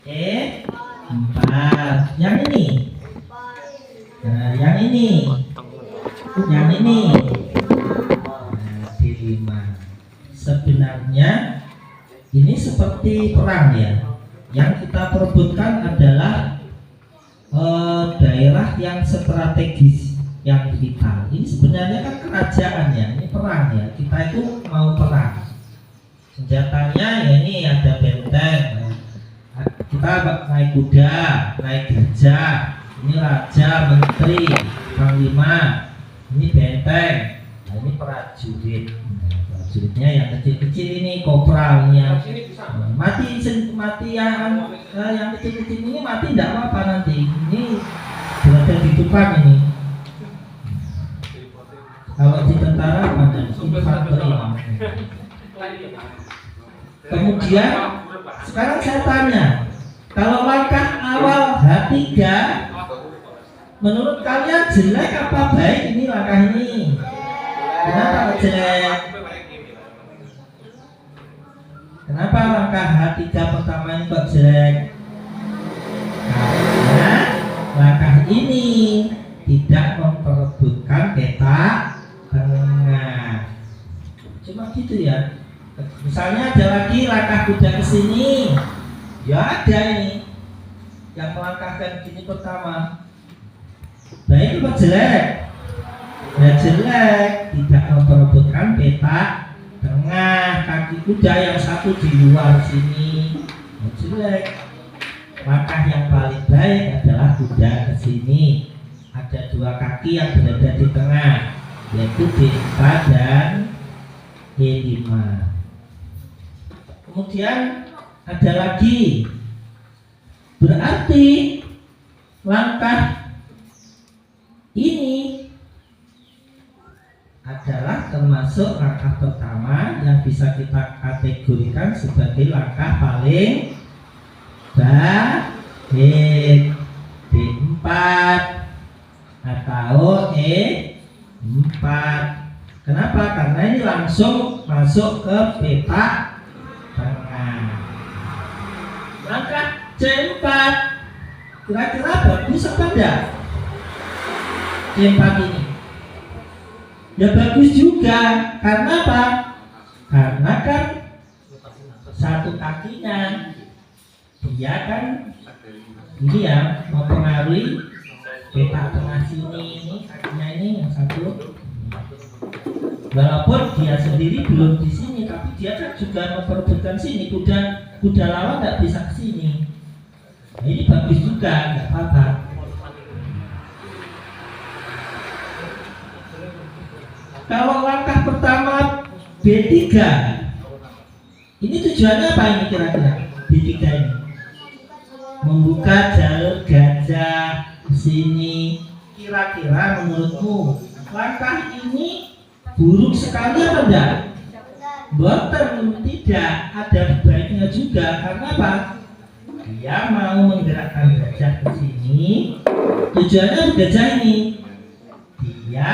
E 4. Yang ini. Nah, yang ini. Yang ini. Nah, D5. Sebenarnya ini seperti perang ya. Yang kita perebutkan adalah daerah yang strategis, yang vital. Ini sebenarnya kan kerajaan ya, ini perang ya. Kita itu mau perang. Senjatanya ya ini ada benteng. Kita naik kuda, naik gajah. Ini raja, menteri, panglima. Ini benteng. Nah, ini prajurit. Prajuritnya yang kecil-kecil ini kopral yang mati yang kecil-kecil ini mati tidak apa-apa nanti. Ini berada di depan ini. Kalau di tentara apa? Infanteri. Kemudian sekarang saya tanya, kalau langkah awal H3 menurut kalian jelek apa baik ini langkah ini? Kenapa jelek? Kenapa langkah H3 pertama ini kok jelek? Karena langkah ini tidak memperebutkan peta tengah. Cuma gitu ya. Misalnya ada lagi langkah kuda ke sini. Ya ada ini yang melangkahkan gini pertama. Baik apa jelek? Ya jelek, tidak memperebutkan peta tengah. Kaki kuda yang satu di luar sini. Ya jelek. Langkah yang paling baik adalah kuda ke sini. Ada dua kaki yang berada di tengah, yaitu D4 dan D5. Kemudian ada lagi, berarti langkah ini adalah termasuk langkah pertama yang bisa kita kategorikan sebagai langkah paling baik, D4 atau E4. Kenapa? Karena ini langsung masuk ke peta tengah. Langkah C4 kira-kira bagus apa enggak? C4 ini ya bagus juga. Karena apa? Karena kan satu kakinya dia kan ini ya mempengaruhi peta tengah sini. Ini kakinya ini yang satu. Walaupun dia sendiri belum di sini, tapi dia kan juga memperebutkan sini. Kuda lawan nggak bisa ke sini. Nah, ini bagus juga, nggak apa-apa. Kalau langkah pertama B3, ini tujuannya apa ini kira-kira? B3 ini membuka jalur gajah ke sini. Kira-kira menurutmu langkah ini buruk sekali apa enggak? Boten, tidak, ada baiknya juga. Karena apa? Dia mau menggerakkan gajah ke sini. Tujuannya gajah ini dia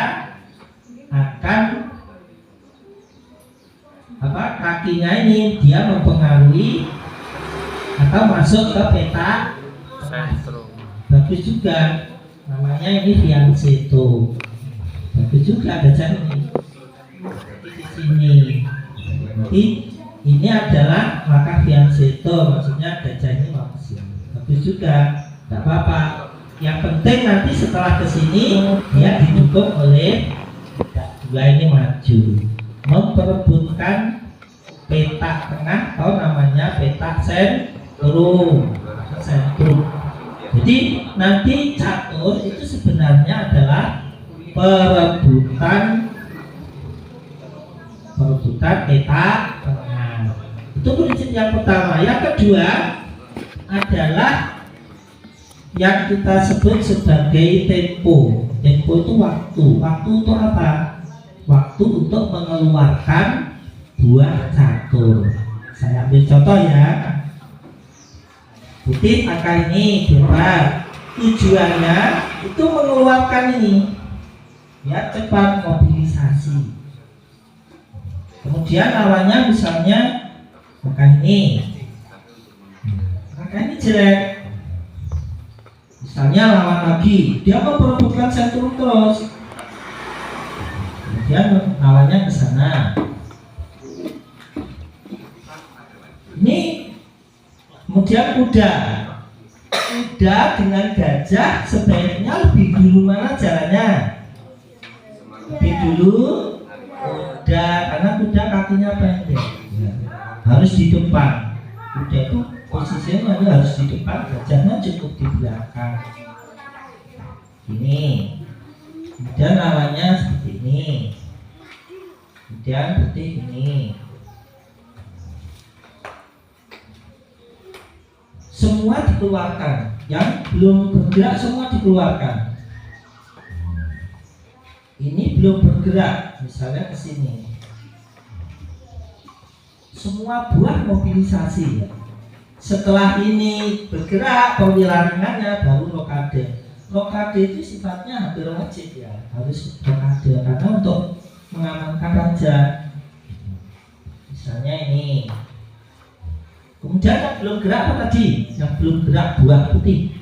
akan kakinya ini dia mempengaruhi atau masuk ke peta sentrum. Bagus juga, namanya ini fianseto. Bagus juga gajah ini di sini. Jadi ini adalah langkah fianseto, maksudnya gajah ini mau ke sini. Bagus juga, tidak apa-apa. Yang penting nanti setelah ke sini dia didukung oleh dua ini maju, memperebutkan peta tengah atau namanya peta sentrum. Jadi nanti catur itu sebenarnya adalah perebutan peta tengah. Itu prinsip yang pertama. Yang kedua adalah yang kita sebut sebagai tempo. Tempo itu waktu. Waktu untuk apa? Waktu untuk mengeluarkan buah catur. Saya ambil contoh ya. Kutip angka ini berapa? Tujuannya itu mengeluarkan ini ya, cepat mobilisasi. Kemudian lawannya misalnya angka ini jelek. Misalnya lawan lagi, dia mau perebutkan sentrum terus, kemudian lawannya ke sana. Ini kemudian kuda dengan gajah sebaiknya lebih dulu mana jalannya? Lebih dulu kuda, karena kuda kakinya pendek, harus di depan. Kuda itu posisinya harus di depan, gajahnya cukup di belakang. Ini, kemudian lawannya seperti ini, kemudian seperti ini. Semua dikeluarkan, yang belum bergerak semua dikeluarkan. Ini belum bergerak, misalnya ke sini. Semua buah mobilisasi ya. Setelah ini bergerak perwira ringannya baru rokade. Rokade itu sifatnya hampir wajib ya, harus rokade karena untuk mengamankan raja. Misalnya ini. Kemudian yang belum gerak apa tadi? Yang belum gerak buah putih.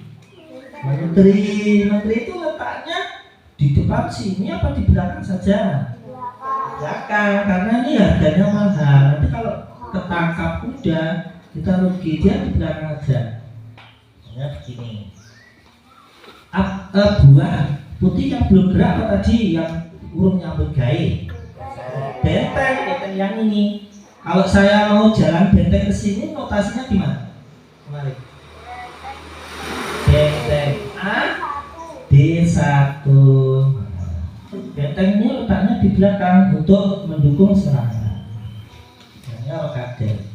Menteri itu letaknya di depan sini apa di belakang saja? Belakang, karena ini harganya mahal. Nanti kalau ketangkap kuda kita rugi, dia di belakang aja. Ya begini. Buah putih yang belum gerak apa tadi? Yang urung nyambut gawe. Benteng yang ini. Kalau saya mau jalan benteng ke sini, notasinya gimana? Kemarin. Benteng A D1. Benteng ini letaknya di belakang untuk mendukung serangan. Ini rokade.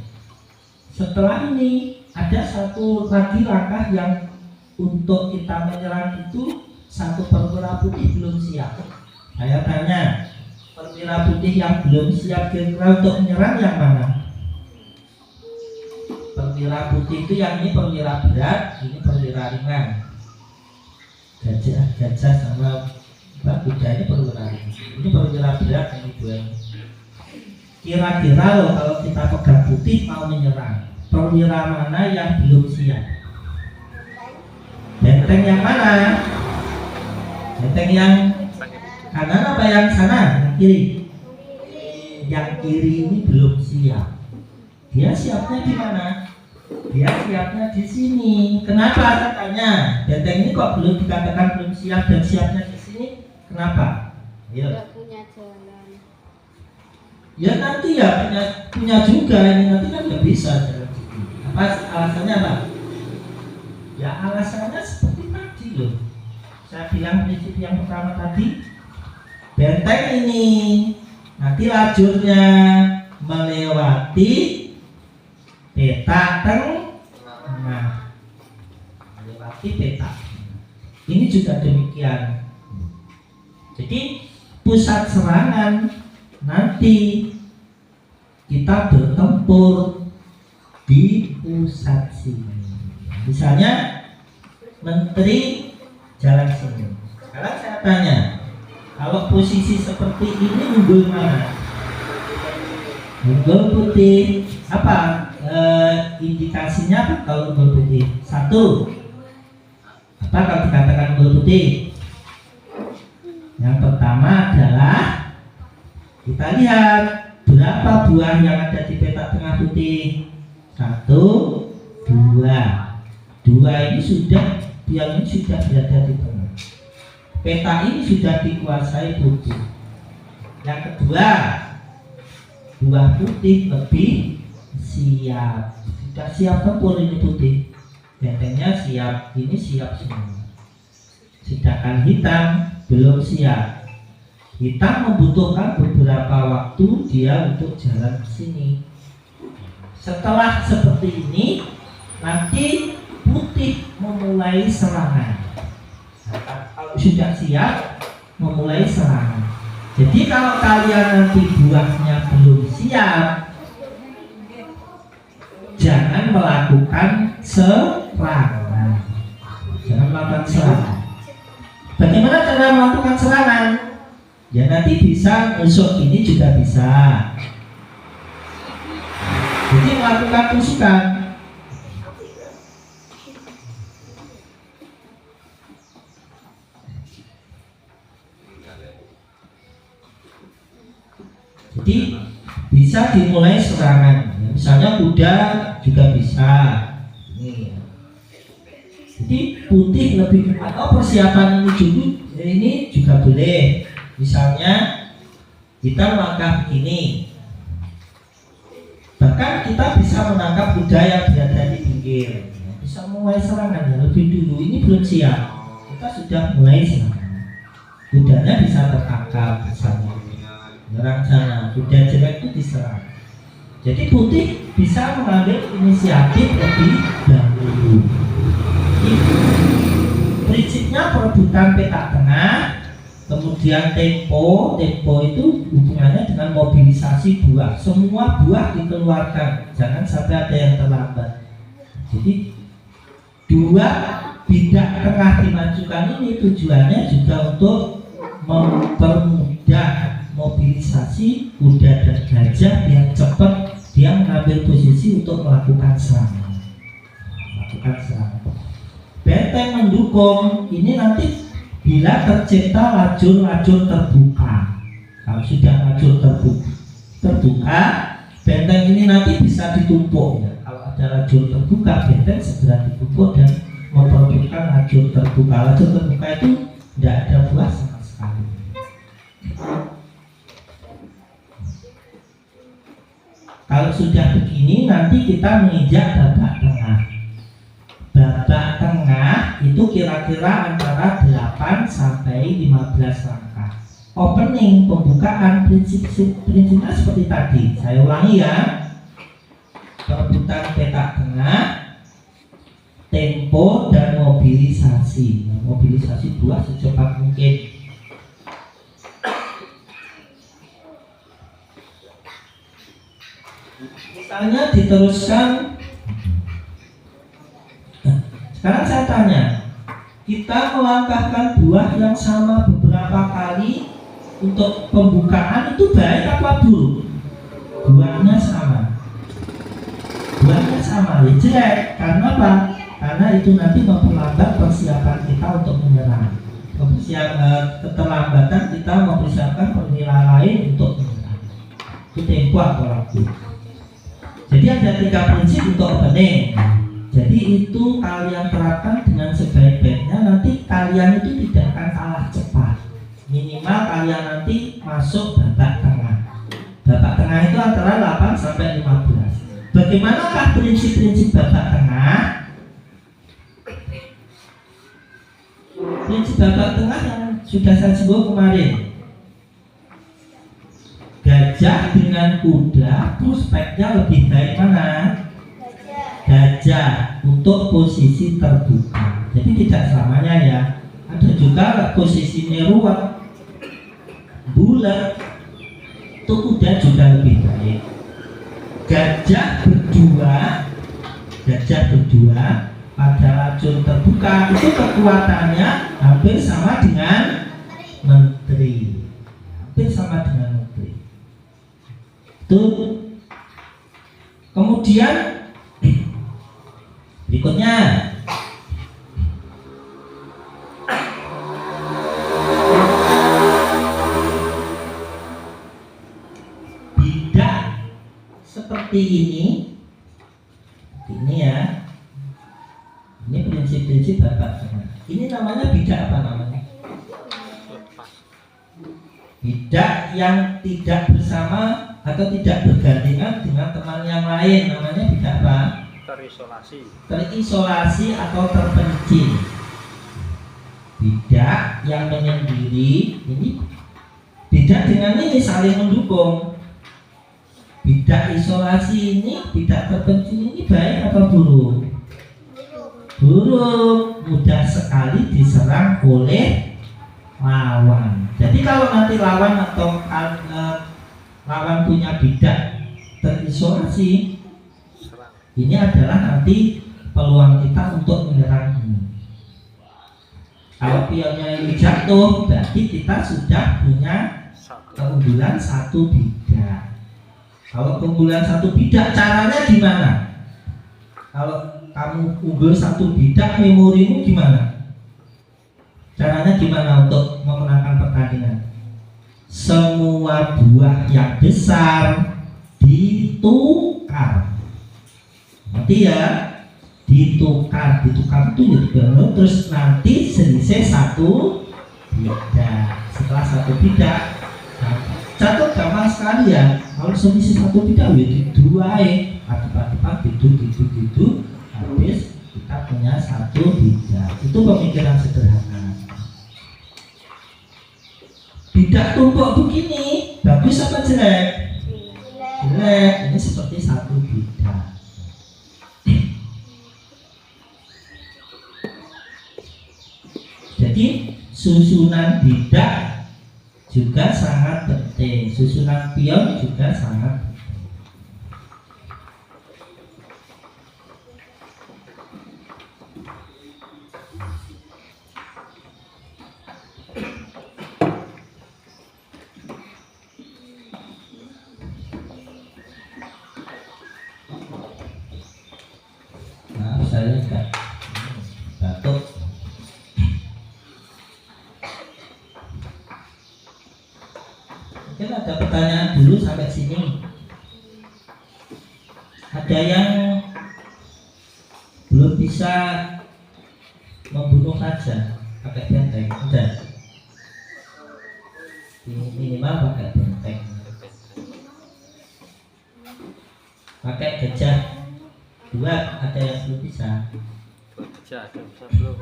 Setelah ini ada satu lagi langkah yang untuk kita menyerang itu satu perwira putih belum siap. Saya tanya, perwira putih yang belum siap kira-kira untuk menyerang yang mana? Perwira putih itu yang ini perwira berat, ini perwira ringan. Gajah sama kuda ini perwira ringan. Ini perwira berat yang dua ini. Kira-kira loh kalau kita pegang putih mau menyerang, perwira mana yang belum siap? Benteng yang mana? Benteng yang kanan apa yang sana? Yang kiri? Yang kiri ini belum siap. Dia siapnya di mana? Dia siapnya di sini. Kenapa katanya? Benteng ini kok belum dikatakan belum siap dan siapnya di sini? Kenapa? Ya. Punya jalan. Ya nanti ya punya juga ini nanti kan nggak bisa jalan sini. Apa alasannya apa? Ya alasannya seperti tadi loh. Saya bilang prinsip yang pertama tadi. Benteng ini nanti lajurnya melewati peta tengah, melewati peta. Ini juga demikian. Jadi pusat serangan nanti kita bertempur di pusat sini. Misalnya menteri jalan sini. Sekarang saya tanya, kalau posisi seperti ini unggul mana? Unggul putih. Apa indikasinya apa kalau unggul putih? Satu. Apa kalau dikatakan unggul putih? Yang pertama adalah kita lihat berapa buah yang ada di peta tengah putih. 1, 2. 2 ini sudah, yang ini sudah berada di tengah. Peta ini sudah dikuasai putih. Yang kedua, buah putih lebih siap. Sudah siap tempur ini putih. Bentengnya siap, ini siap semua. Sedangkan hitam belum siap. Hitam membutuhkan beberapa waktu dia untuk jalan ke sini. Setelah seperti ini, nanti putih memulai serangan. Kalau sudah siap, memulai serangan. Jadi kalau kalian nanti buahnya belum siap, jangan melakukan serangan. Jangan melakukan serangan. Bagaimana cara melakukan serangan? Ya nanti bisa nusuk ini juga bisa. Jadi melakukan tusukan. bisa dimulai serangan. Misalnya kuda juga bisa. Ini. Jadi putih lebih atau persiapan ini juga boleh. Misalnya kita melangkah begini. Bahkan kita bisa menangkap kuda yang berada di pinggir. Bisa mulai serangan ya lebih dulu. Ini belum siap. Kita sudah mulai serangan. Kudanya bisa tertangkap misalnya. Menyerang sana. Kuda jelek itu diserang. Jadi putih bisa mengambil inisiatif lebih dahulu. Prinsipnya perebutan petak tengah, kemudian tempo itu hubungannya dengan mobilisasi buah. Semua buah dikeluarkan, jangan sampai ada yang terlambat. Jadi dua bidak tengah dimajukan ini tujuannya juga untuk mempermudah mobilisasi kuda dan gajah biar cepat dia mengambil posisi untuk melakukan serangan. Benteng mendukung ini nanti bila tercipta lajur-lajur terbuka. Kalau sudah lajur terbuka, benteng ini nanti bisa ditumpuk ya. Kalau ada lajur terbuka, benteng segera ditumpuk dan memperebutkan lajur terbuka. Lajur terbuka itu tidak ada buah sama sekali. Kalau sudah begini, nanti kita menginjak babak tengah. Babak tengah itu kira-kira antara 8 sampai 15 langkah. Opening, pembukaan, prinsipnya seperti tadi. Saya ulangi ya. Perebutan petak tengah, tempo, dan mobilisasi. Mobilisasi buah secepat mungkin. Misalnya diteruskan. Sekarang saya tanya, kita melangkahkan buah yang sama beberapa kali untuk pembukaan itu baik apa buruk? Buahnya sama ya jelek. Karena apa? Karena itu nanti memperlambat persiapan kita untuk menyerang. Keterlambatan kita mempersiapkan pernilaian lain untuk menyerang. Itu tempo atau waktu. Jadi ada 3 prinsip untuk opening. Jadi itu kalian terapkan dengan sebaik-baiknya. Nanti kalian itu tidak akan kalah cepat. Minimal kalian nanti masuk babak tengah. Babak tengah itu antara 8 sampai 15. Bagaimanakah prinsip-prinsip babak tengah? Prinsip babak tengah yang sudah saya sebut kemarin. Gajah dengan kuda prospeknya lebih baik mana? Gajah untuk posisi terbuka. Jadi tidak selamanya ya. Ada juga posisi meruat bulat itu kuda juga lebih baik. Gajah berdua pada lajur terbuka itu kekuatannya hampir sama dengan menteri. Kemudian berikutnya bidak seperti ini ya. Ini prinsip-prinsip babak tengah. Ini namanya bidak apa namanya? Bidak yang tidak bersama atau tidak bergandengan dengan teman yang lain, namanya bidak apa? Terisolasi atau terpencil. Bidak yang menyendiri ini bidak dengan ini saling mendukung. Bidak isolasi ini, bidak terpencil ini baik apa buruk? Buruk, mudah sekali diserang oleh lawan. Jadi kalau nanti lawan atau lawan punya bidak terisolasi, ini adalah nanti peluang kita untuk menyerang ini. Kalau pionnya ini jatuh, berarti kita sudah punya keunggulan 1 bidak. Kalau keunggulan 1 bidak, caranya gimana? Kalau kamu unggul 1 bidak, memorimu gimana? Caranya gimana untuk memenangkan pertandingan? Semua buah yang besar ditukar. Nanti ya, ditukar itu ya dibangun, terus nanti selisih satu bidak. Setelah satu bidak, catat gampang sekali ya. Kalau selisih satu bidak ya dua adep-adepan gitu habis kita punya satu bidak. Itu pemikiran sederhana. Bidak tumpuk begini bagus apa jelek? Jelek. Ini seperti satu bidak. Jadi susunan bidak juga sangat penting. Susunan pion juga sangat penting. Nah, saya enggak batuk. Mungkin ada pertanyaan dulu sampai sini. Ada yang belum bisa membunuh saja pakai benteng? Ada? Minimal pakai benteng. Pakai gajah buat ada yang belum bisa. Gajah ada bisa belum?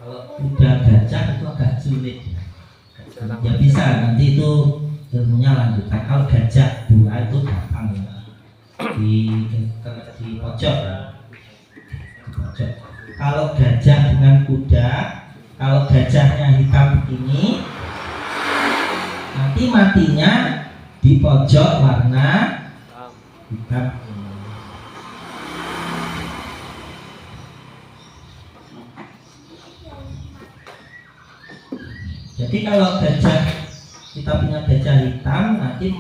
Kalau udah gajah itu agak sulit. Ya bisa, nanti itu ilmunya lanjutan. Kalau gajah dua itu gampang ya. Di pojok. Kalau gajah dengan kuda, kalau gajahnya hitam begini, nanti matinya di pojok warna hitam. Jadi kalau gajah, kita punya gajah hitam, nanti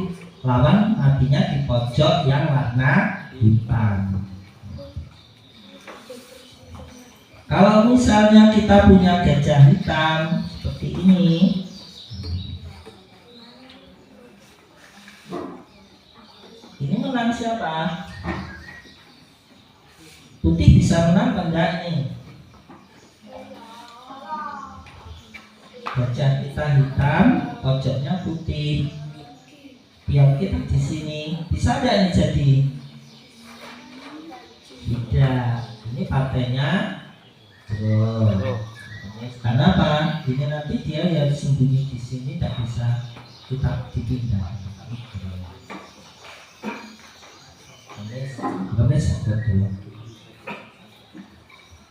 lawan matinya di pojok yang warna hitam. Kalau misalnya kita punya gajah hitam seperti ini, ini menang siapa? Putih bisa menang apa enggak nih? Gajah kita hitam, pojoknya putih. Pion kita di sini, bisa ada ini jadi? Tidak. Ini partainya karena apa? Ini nanti dia yang sembunyi di sini tidak bisa kita dipindah.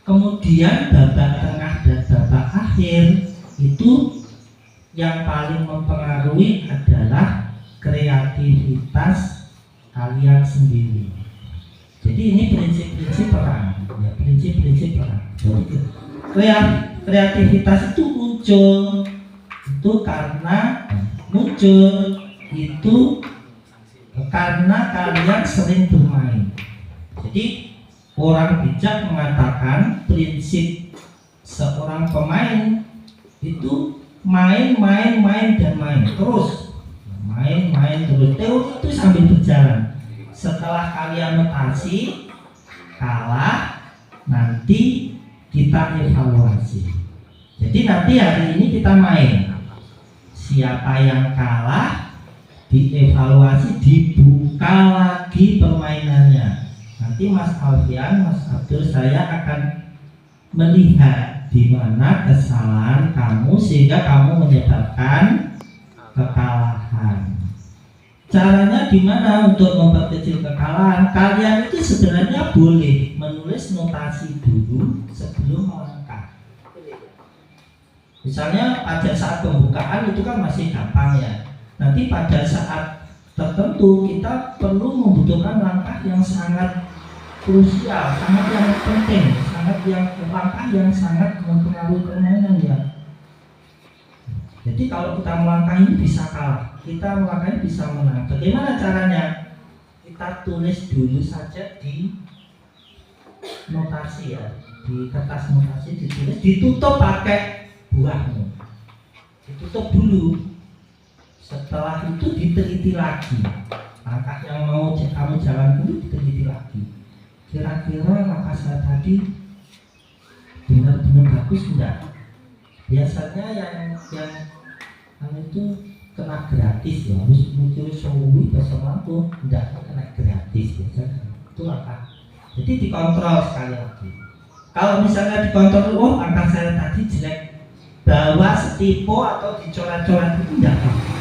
Kemudian babak tengah dan babak akhir itu yang paling mempengaruhi adalah kreativitas kalian sendiri. Jadi ini prinsip-prinsip perang, ya, prinsip-prinsip perang. Jadi kreativitas itu muncul karena kalian sering bermain. Jadi orang bijak mengatakan prinsip seorang pemain itu main terus. Teori itu sambil berjalan. Setelah kalian notasi kalah, nanti kita evaluasi. Jadi nanti hari ini kita main. Siapa yang kalah dievaluasi, dibuka lagi permainannya. Nanti Mas Alfian, Mas Abdul, saya akan melihat di mana kesalahan kamu sehingga kamu menyebabkan kekalahan. Caranya gimana untuk memperkecil kekalahan? Kalian itu sebenarnya boleh menulis notasi dulu sebelum melangkah. Misalnya pada saat pembukaan itu kan masih gampang ya. Nanti pada saat tertentu kita perlu membutuhkan langkah yang sangat krusial, sangat yang penting, langkah yang sangat mempengaruhi permainan ya. Jadi kalau kita melangkah ini bisa kalah, kita melangkah ini bisa menang. Bagaimana caranya? Kita tulis dulu saja di notasi ya, di kertas notasi ditulis, ditutup pakai buahmu. Ditutup dulu Setelah itu diteliti lagi, langkah yang mau kamu jalan itu diteliti lagi. Kira-kira langkah saya tadi benar-benar bagus enggak? Biasanya yang itu kena gratis ya, harus muncul suwi bersama aku enggak kena gratis biasanya. Itu langkah. Jadi dikontrol sekali lagi. Kalau misalnya dikontrol, oh langkah saya tadi jelek, bawa setipo atau dicoret-coret itu enggak apa-apa.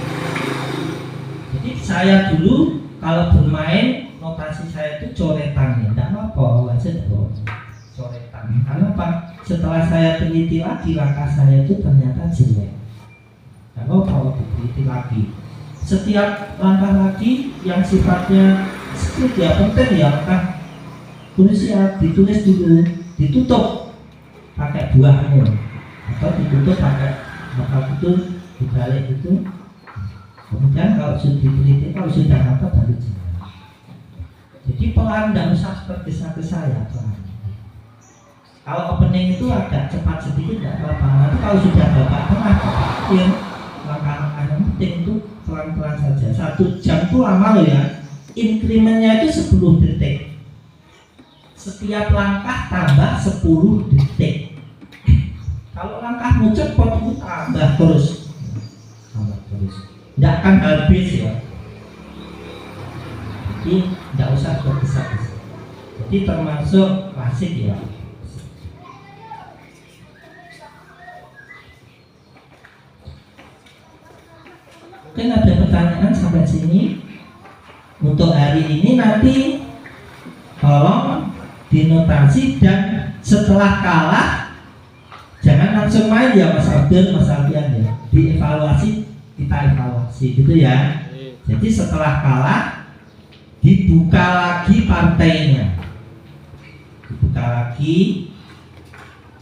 Jadi saya dulu kalau bermain notasi saya itu coretan ya, enggak apa-apa, wajar dong coretan. Karena apa? Setelah saya teliti lagi langkah saya itu ternyata jelek. Enggak apa-apa diteliti lagi. Setiap langkah lagi yang sifatnya script ya penting ya, langkah tulis ya, ditulis dulu, ditutup pakai buahnya atau ditutup pakai apa itu dibalik itu. Kemudian kalau sudah diteliti, kalau sudah dapat baru jalan. Jadi pelan, tidak usah seperti saya pelan. Kalau opening itu agak cepat sedikit tidak apa-apa. Nanti kalau sudah babak tengah, akhir langkah-langkah yang penting itu pelan-pelan saja. 1 jam itu lama loh ya. Incrementnya itu 10 detik. Setiap langkah tambah 10 detik. Kalau langkahmu cepat itu tambah terus. Tidak akan habis ya. Jadi tidak usah bergesa-gesa. Jadi termasuk klasik ya. Mungkin ada pertanyaan sampai sini. Untuk hari ini nanti tolong dinotasi, dan setelah kalah jangan langsung main ya Mas Abdul, Mas Alfian ya. Dievaluasi, kita evaluasi gitu ya. Jadi setelah kalah dibuka lagi partainya, dibuka lagi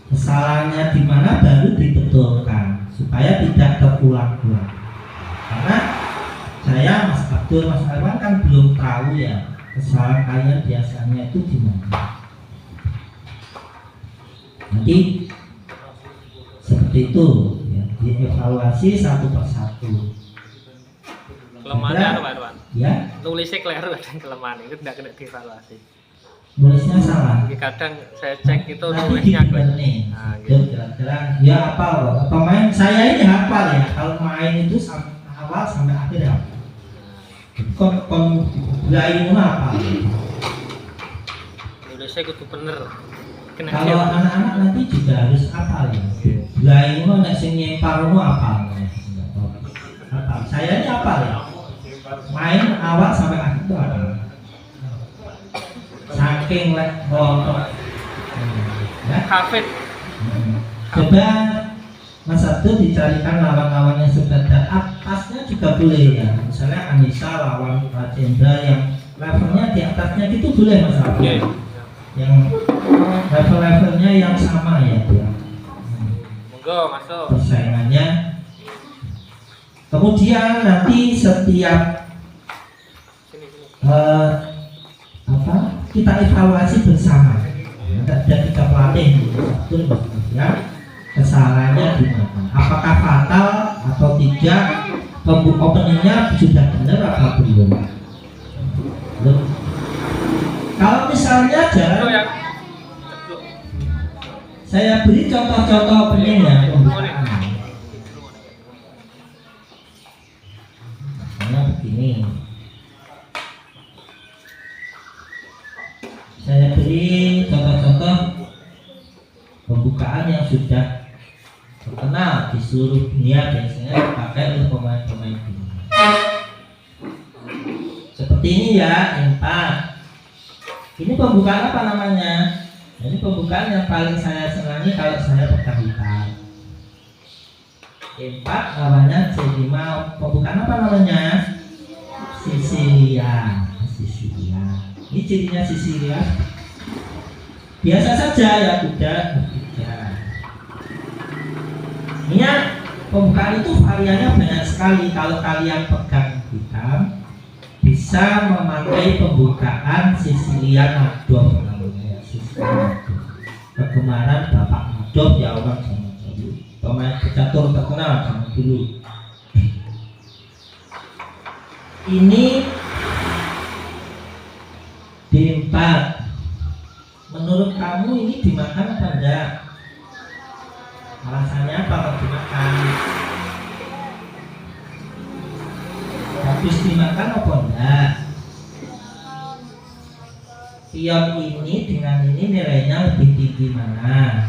kesalahannya di mana baru dibetulkan supaya tidak terulang-ulang. Karena saya Mas Abdul, Mas Arwan kan belum tahu ya kesalahan kalian biasanya itu di mana. Nanti seperti itu ya, dievaluasi satu persatu. Kelemahannya apa Pak? Ya, Nulisnya keliru, kadang kelemahan itu tidak kena dievaluasi. nulisnya salah. Kadang saya cek itu Nanti nulisnya dibenerin nih. Nah, gitu. Kira-kira ya hafal loh. Pemain saya ini hafal ya. Kalau main itu awal sampai akhir ya. Kon belain apa? Nulisnya kudu bener. Kalau anak-anak nanti juga harus hafal ya. Belain nek sing nyempar apa? Hafal. Saya ini hafal ya. Main awal sampai akhir itu apa? Saking lek ngotot. Ya. Hafid. Coba Mas Abdul dicarikan lawan-lawan yang sebentar. Atasnya juga boleh ya. Misalnya Anissa lawan Rajendra yang levelnya di atasnya gitu boleh Mas Abdul. Okay. Yang level-levelnya yang sama ya dia. Monggo masuk. Persaingannya. Kemudian nanti setiap kita evaluasi bersama. Ada 3 pelatih Abdul ya. Kesalahannya di mana? Apakah fatal atau tidak? Openingnya sudah benar atau belum? Belum. Kalau misalnya jalan, saya beri contoh-contoh openingnya pembukaan. Misalnya begini. Saya beri contoh-contoh pembukaan yang sudah terkenal di seluruh dunia, biasanya dipakai oleh pemain-pemain dunia. Seperti ini ya, empat. Ini pembukaan apa namanya? Ini pembukaan yang paling saya senangi kalau saya pegang hitam. Empat namanya C5. Pembukaan apa namanya? Sicilia. Ini cirinya Sicilia. Biasa saja ya, tidak. Ini pembukaan itu variannya banyak sekali. Kalau kalian pegang hitam, bisa memakai pembukaan Sicilian Madoff namanya. Kegemaran Bapak Madoff ya, orang zaman dulu. Pemain pecatur terkenal zaman dulu. Ini D4. Menurut kamu ini dimakan apa enggak? Alasannya apa kalau dimakan? Habis dimakan apa enggak? Pion ini dengan ini nilainya lebih tinggi mana?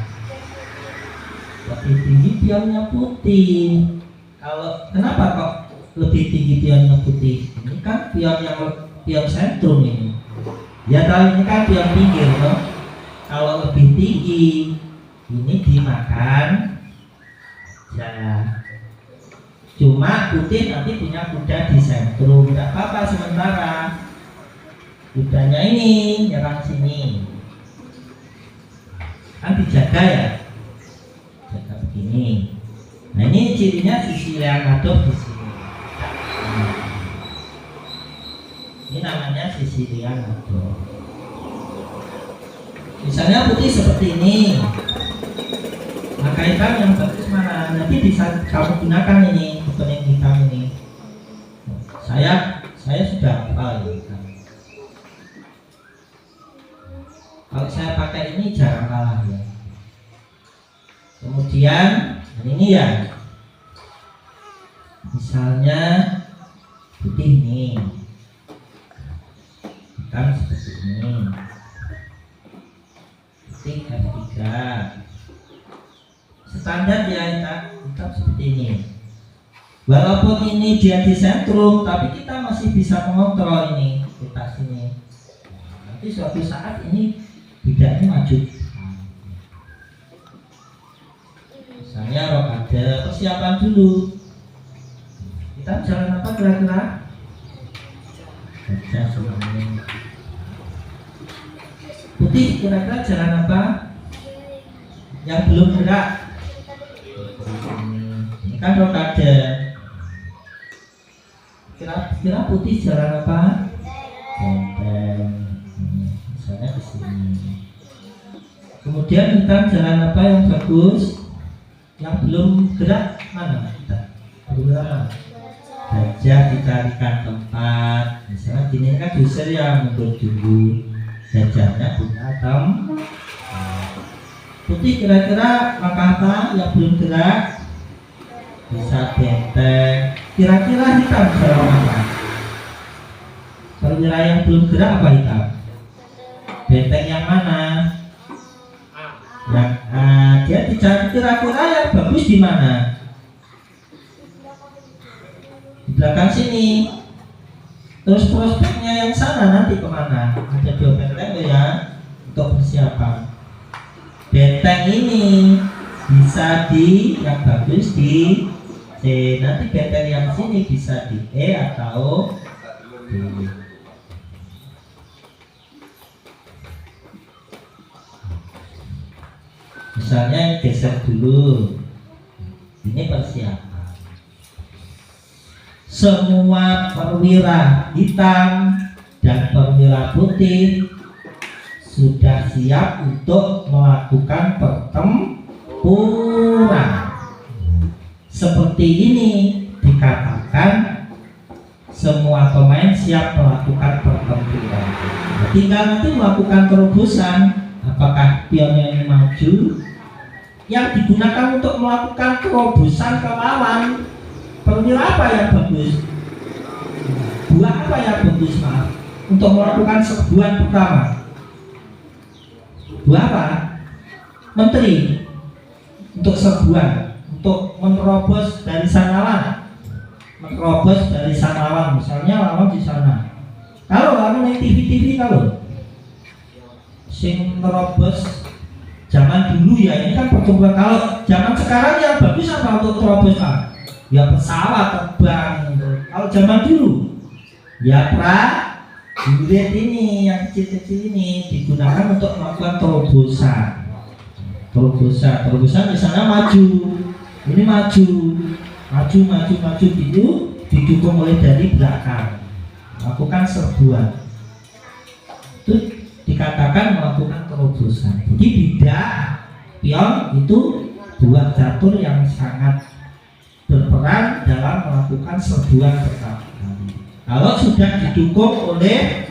Lebih tinggi pionnya putih. Kalau kenapa kok lebih tinggi pionnya putih? Ini kan pion sentrum ini. Ya kalau ini kan pion pinggir, no? Kalau lebih tinggi ini dimakan ya. Cuma putih nanti punya kuda di sentrum, tidak apa-apa sementara. Kudanya ini nyerang sini, kan dijaga ya, jaga begini. Nah ini cirinya sisi Leonardo di sini. Ini namanya sisi Leonardo. Misalnya putih seperti ini, maka hitam yang bagus mana? Nanti bisa kamu gunakan ini kuning hitam ini. Saya sudah hafal ya. Kalau saya pakai ini jarang kalah ya. Kemudian ini ya, misalnya putih ini, hitam seperti ini, putih F3, standar ya hitam seperti ini. Walaupun ini dia di sentrum, tapi kita masih bisa mengontrol ini kita sini. Nanti suatu saat ini bidaknya maju. Misalnya rokade, persiapan dulu. Kita jalan apa kira-kira? Baca semuanya. Putih kira-kira jalan apa? Yang belum gerak. Ini kan rokade. Kira-kira putih jalan apa? Benteng. Misalnya di sini. Kemudian hitam jalan apa yang bagus? Yang belum gerak mana? Belum gerak. Gajah dicarikan tempat. Misalnya gini kan diusir ya, mundur dulu. Gajahnya punya hitam. Putih kira-kira langkah apa yang belum gerak? Bisa benteng. Kira-kira hitam jalan apa? Perwira yang belum gerak apa hitam? Benteng yang mana? Yang dia dicari kira-kira yang bagus di mana? Di belakang sini. Terus prospeknya yang sana nanti kemana? Ada 2 benteng ya untuk persiapan. Benteng ini bisa di yang bagus di C. Nanti benteng yang sini bisa di E atau D. Misalnya geser dulu. Ini persiapan. Semua perwira hitam dan perwira putih sudah siap untuk melakukan pertempuran. Seperti ini dikatakan semua pemain siap melakukan pertempuran. Nah, tinggal nanti melakukan terobosan. Apakah pionnya ini maju? Yang digunakan untuk melakukan terobosan ke lawan, perwira apa yang bagus? Buah apa yang bagus, maaf? Untuk melakukan serbuan pertama, buah apa? Menteri. Untuk serbuan, untuk menerobos dari sana lawan, menerobos dari sana lawan. Misalnya lawan di sana. Kalau lawan yang TV kalau sing terobos zaman dulu ya, ini kan pertumbuhan. Kalau zaman sekarang yang bagus apa untuk terobos? Ya pesawat terbang. Kalau zaman dulu ya prajurit ini yang kecil-kecil ini digunakan untuk melakukan terobosan. Terobosan misalnya maju. Ini maju gitu, didukung oleh dari belakang. Melakukan serbuan. Itu dikatakan melakukan terobosan. Jadi bidak, pion itu dua catur yang sangat berperan dalam melakukan serbuan pertama kali. Kalau sudah didukung oleh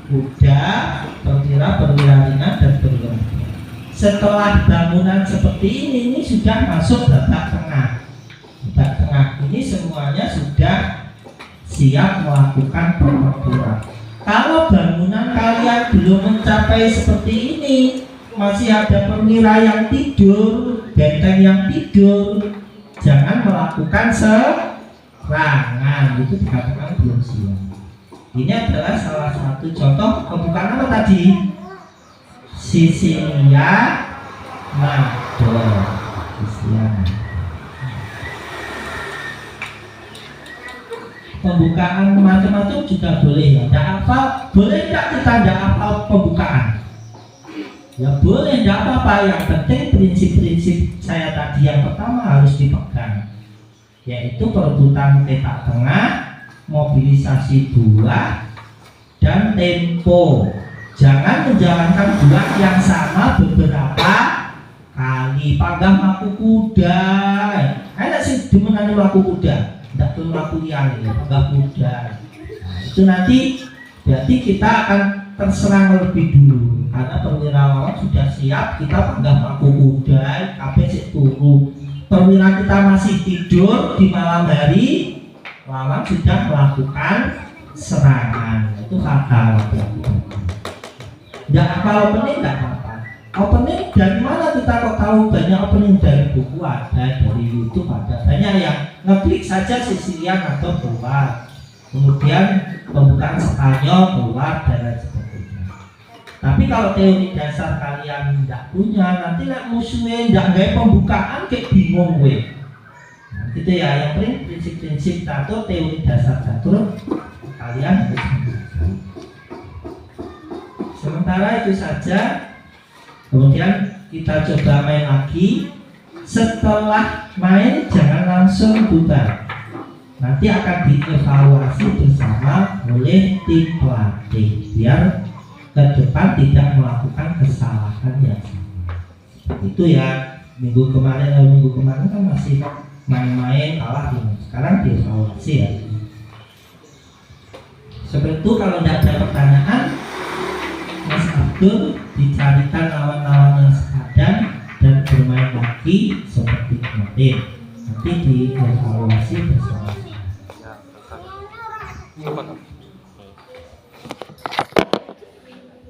kuda, perwira ringan dan perwira. Setelah bangunan seperti ini sudah masuk babak tengah. Babak tengah ini semuanya sudah siap melakukan pertempuran. Kalau bangunan kalian belum mencapai seperti ini, masih ada perwira yang tidur, benteng yang tidur, jangan melakukan serangan. Itu dikatakan belum siap. Ini adalah salah satu contoh pembukaan apa tadi? Sisilia Nado. Pembukaan macam-macam juga boleh ya. Tidak apa, boleh tidak kita tidak apa pembukaan? Ya boleh, tidak apa-apa. Yang penting prinsip-prinsip saya tadi yang pertama harus dipegang, yaitu perebutan petak tengah, mobilisasi buah, dan tempo. Jangan menjalankan buah yang sama beberapa kali. Panggang laku kuda, enak sih demenan laku kuda, tidak perlu laku liang ya, panggang kuda. Nah, itu nanti berarti kita akan terserang lebih dulu, karena perwira lawan sudah siap, kita panggang laku kuda, kabeh sik turu. Perwira kita masih tidur di malam hari, lawan sudah melakukan serangan. Itu fatal. Tidak apa opening, tidak apa-apa. Opening dari mana kita kok tahu? Banyak opening dari buku ada, dari YouTube ada. Banyak yang ngeklik saja Sicilian atau keluar. Kemudian pembukaan Spanyol keluar dan lain sebagainya. Tapi kalau teori dasar kalian tidak punya, nanti nak musuhnya tidak ada pembukaan kayak bingung weh. Gitu ya, yang penting prinsip-prinsip catur, teori dasar catur kalian harus mengerti. Sementara itu saja. Kemudian kita coba main lagi. Setelah main jangan langsung bubar. Nanti akan dievaluasi bersama oleh tim pelatih biar ke depan tidak melakukan kesalahan yang sama. Itu ya, minggu kemarin kan masih main-main kalah ini. Sekarang dievaluasi ya. Seperti itu. Kalau tidak ada pertanyaan, Mas Abdul dicarikan lawan-lawan yang sepadan dan bermain lagi seperti kemarin. Nanti dievaluasi bersama. Ya,